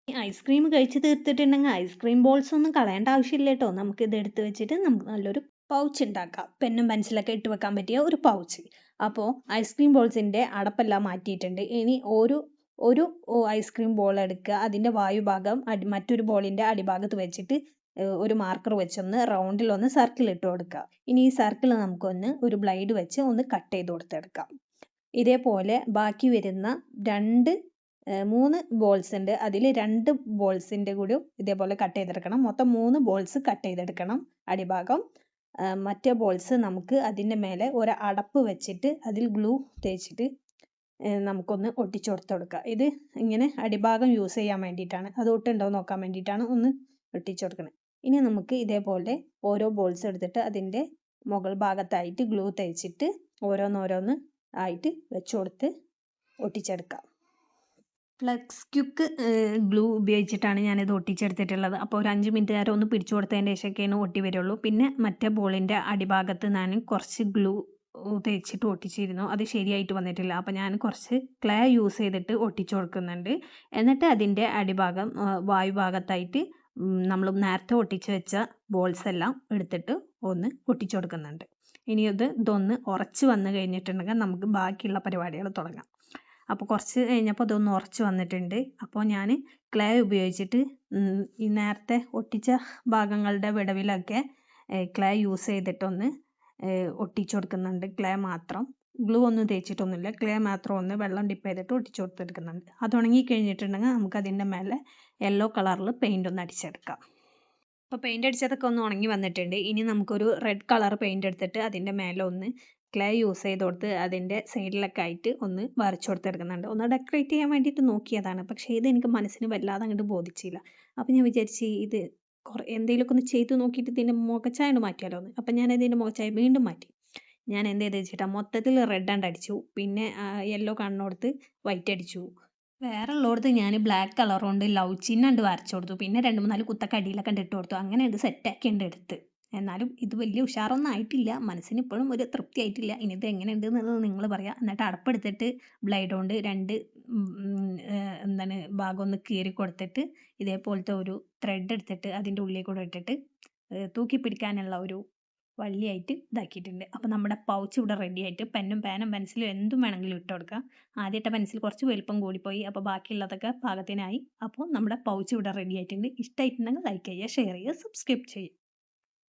Ice cream കഴിച്ച് തീർത്തിട്ടുണ്ടെങ്കിൽ ice cream balls ഒന്നും കളയേണ്ട ആവശ്യമില്ല കേട്ടോ. നമുക്ക് ഇത് എടുത്ത് വെച്ചിട്ട് നമുക്ക് നല്ലൊരു പൗച്ച് ഉണ്ടാക്കാം. പെന്നും പെൻസിലൊക്കെ ഇട്ട് വെക്കാൻ പറ്റിയ ഒരു പൗച്ച്. അപ്പോൾ ഐസ്ക്രീം ബോൾസിൻ്റെ അടപ്പെല്ലാം മാറ്റിയിട്ടുണ്ട്. ഇനി ഒരു ഐസ്ക്രീം ബോൾ എടുക്കുക. അതിൻ്റെ വായുഭാഗം മറ്റൊരു ബോളിൻ്റെ അടിഭാഗത്ത് വെച്ചിട്ട് ഒരു മാർക്കർ വെച്ചൊന്ന് റൗണ്ടിലൊന്ന് സർക്കിൾ ഇട്ട് കൊടുക്കുക. ഇനി ഈ സർക്കിൾ നമുക്കൊന്ന് ഒരു ബ്ലേഡ് വെച്ച് ഒന്ന് കട്ട് ചെയ്ത് കൊടുത്തെടുക്കാം. ഇതേപോലെ ബാക്കി വരുന്ന 3 ബോൾസ് ഉണ്ട്. അതിൽ 2 ബോൾസിൻ്റെ കൂടി ഇതേപോലെ കട്ട് ചെയ്തെടുക്കണം. മൊത്തം 3 ബോൾസ് കട്ട് ചെയ്തെടുക്കണം അടിഭാഗം. മറ്റേ ബോൾസ് നമുക്ക് അതിൻ്റെ മേലെ ഒരു അടപ്പ് വെച്ചിട്ട് അതിൽ ഗ്ലൂ തേച്ചിട്ട് നമുക്കൊന്ന് ഒട്ടിച്ചു കൊടുക്കുക. ഇത് ഇങ്ങനെ അടിഭാഗം യൂസ് ചെയ്യാൻ വേണ്ടിയിട്ടാണ്, അത് ഒട്ടുണ്ടോ നോക്കാൻ വേണ്ടിയിട്ടാണ് ഒന്ന് ഒട്ടിച്ചു കൊടുക്കുന്നത്. ഇനി നമുക്ക് ഇതേപോലെ ഓരോ ബോൾസ് എടുത്തിട്ട് അതിൻ്റെ മുകൾ ഭാഗത്തായിട്ട് ഗ്ലൂ തേച്ചിട്ട് ഓരോന്നോരോന്ന് ആയിട്ട് വെച്ച് കൊടുത്ത് ഒട്ടിച്ചെടുക്കാം. ഫ്ലെക്സ് ക്വിക്ക് ഗ്ലൂ ഉപയോഗിച്ചിട്ടാണ് ഞാനിത് ഒട്ടിച്ചെടുത്തിട്ടുള്ളത്. അപ്പോൾ ഒരു 5 മിനിറ്റ് നേരം ഒന്ന് പിടിച്ചു കൊടുത്തതിൻ്റെ ശേഷമൊക്കെയാണ് ഒട്ടി വരുള്ളൂ. പിന്നെ മറ്റേ ബോളിൻ്റെ അടിഭാഗത്ത് ഞാൻ കുറച്ച് ഗ്ലൂ തേച്ചിട്ട് ഒട്ടിച്ചിരുന്നു. അത് ശരിയായിട്ട് വന്നിട്ടില്ല. അപ്പോൾ ഞാൻ കുറച്ച് ക്ലേ യൂസ് ചെയ്തിട്ട് ഒട്ടിച്ചു കൊടുക്കുന്നുണ്ട്. എന്നിട്ട് അതിൻ്റെ അടിഭാഗം വായുഭാഗത്തായിട്ട് നമ്മൾ നേരത്തെ ഒട്ടിച്ച് വെച്ച ബോൾസ് എല്ലാം എടുത്തിട്ട് ഒന്ന് ഒട്ടിച്ചു കൊടുക്കുന്നുണ്ട്. ഇനി ഇതൊന്ന് ഉറച്ച് വന്നു കഴിഞ്ഞിട്ടുണ്ടെങ്കിൽ നമുക്ക് ബാക്കിയുള്ള പരിപാടികൾ തുടങ്ങാം. അപ്പോൾ കുറച്ച് കഴിഞ്ഞപ്പോൾ ഇതൊന്ന് ഉറച്ച് വന്നിട്ടുണ്ട്. അപ്പോൾ ഞാൻ ക്ലേ ഉപയോഗിച്ചിട്ട് ഈ നേരത്തെ ഒട്ടിച്ച ഭാഗങ്ങളുടെ വിടവിലൊക്കെ ക്ലേ യൂസ് ചെയ്തിട്ടൊന്ന് ഒട്ടിച്ചു കൊടുക്കുന്നുണ്ട്. ക്ലേ മാത്രം, ഗ്ലൂ ഒന്നും തേച്ചിട്ടൊന്നുമില്ല. ക്ലേ മാത്രം ഒന്ന് വെള്ളം ഡിപ്പ് ചെയ്തിട്ട് ഒട്ടിച്ചു കൊടുത്തെടുക്കുന്നുണ്ട്. അത് ഉണങ്ങി കഴിഞ്ഞിട്ടുണ്ടെങ്കിൽ നമുക്ക് അതിൻ്റെ മേലെ യെല്ലോ കളറിൽ പെയിൻ്റ് ഒന്ന് അടിച്ചെടുക്കാം. അപ്പോൾ പെയിൻ്റ് അടിച്ചതൊക്കെ ഒന്ന് ഉണങ്ങി വന്നിട്ടുണ്ട്. ഇനി നമുക്കൊരു റെഡ് കളർ പെയിൻ്റ് എടുത്തിട്ട് അതിൻ്റെ മേലെ ഒന്ന് ക്ലേ യൂസ് ചെയ്ത് കൊടുത്ത് അതിൻ്റെ സൈഡിലൊക്കെ ആയിട്ട് ഒന്ന് വരച്ചു കൊടുത്തെടുക്കുന്നുണ്ട്. ഒന്ന് ഡെക്കറേറ്റ് ചെയ്യാൻ വേണ്ടിയിട്ട് നോക്കിയതാണ്. പക്ഷേ ഇത് എനിക്ക് മനസ്സിന് വല്ലാതെ അങ്ങോട്ട് ബോധിച്ചില്ല. അപ്പോൾ ഞാൻ വിചാരിച്ച് ഇത് എന്തെങ്കിലുമൊക്കെ ഒന്ന് ചെയ്ത് നോക്കിയിട്ട് ഇതിൻ്റെ മുഖച്ഛായ ഒന്ന് മാറ്റിയാലോ എന്ന്. അപ്പം ഞാൻ ഇതിൻ്റെ മുഖച്ഛായ വീണ്ടും മാറ്റി. ഞാൻ എന്ത് ചെയ്ത് വെച്ചിട്ടാ മൊത്തത്തിൽ റെഡ് ആൻഡ് അടിച്ചു. പിന്നെ യെല്ലോ കണ്ണോടുത്ത് വൈറ്റ് അടിച്ചു. വേറെ ഉള്ളോടത്ത് ഞാൻ ബ്ലാക്ക് കളർ കൊണ്ട് ലവ് ചിഹ്നം ഉണ്ട് വരച്ചു കൊടുത്തു. പിന്നെ 2-3 കുത്തൊക്കെ അടിയിലൊക്കെ ഇട്ട് കൊടുത്തു. അങ്ങനെ ഇത് സെറ്റാക്കി ഉണ്ട് എടുത്ത്. എന്നാലും ഇത് വലിയ ഉഷാറൊന്നും ആയിട്ടില്ല. മനസ്സിന് ഇപ്പോഴും ഒരു തൃപ്തി ആയിട്ടില്ല. ഇനി ഇത് എങ്ങനെയുണ്ട് എന്നുള്ളത് നിങ്ങൾ പറയുക. എന്നിട്ട് അടപ്പെടുത്തിട്ട് ബ്ലേഡ് കൊണ്ട് 2 ഭാഗം ഒന്ന് കീറി കൊടുത്തിട്ട് ഇതേപോലത്തെ ഒരു ത്രെഡ് എടുത്തിട്ട് അതിൻ്റെ ഉള്ളിൽ കൂടെ ഇട്ടിട്ട് തൂക്കി പിടിക്കാനുള്ള ഒരു വള്ളിയായിട്ട് ഇതാക്കിയിട്ടുണ്ട്. അപ്പോൾ നമ്മുടെ പൗച്ച് ഇവിടെ റെഡി ആയിട്ട് പെന്നും പേനും പെൻസിലും എന്തും വേണമെങ്കിലും ഇട്ട് കൊടുക്കാം. ആദ്യത്തെ പെൻസിൽ കുറച്ച് വലുപ്പം കൂടിപ്പോയി. അപ്പോൾ ബാക്കിയുള്ളതൊക്കെ പാകത്തിനായി. അപ്പോൾ നമ്മുടെ പൗച്ച് ഇവിടെ റെഡി ആയിട്ടുണ്ട്. ഇഷ്ടമായിട്ടുണ്ടെങ്കിൽ ലൈക്ക് ചെയ്യുക, ഷെയർ ചെയ്യുക, സബ്സ്ക്രൈബ് ചെയ്യുക.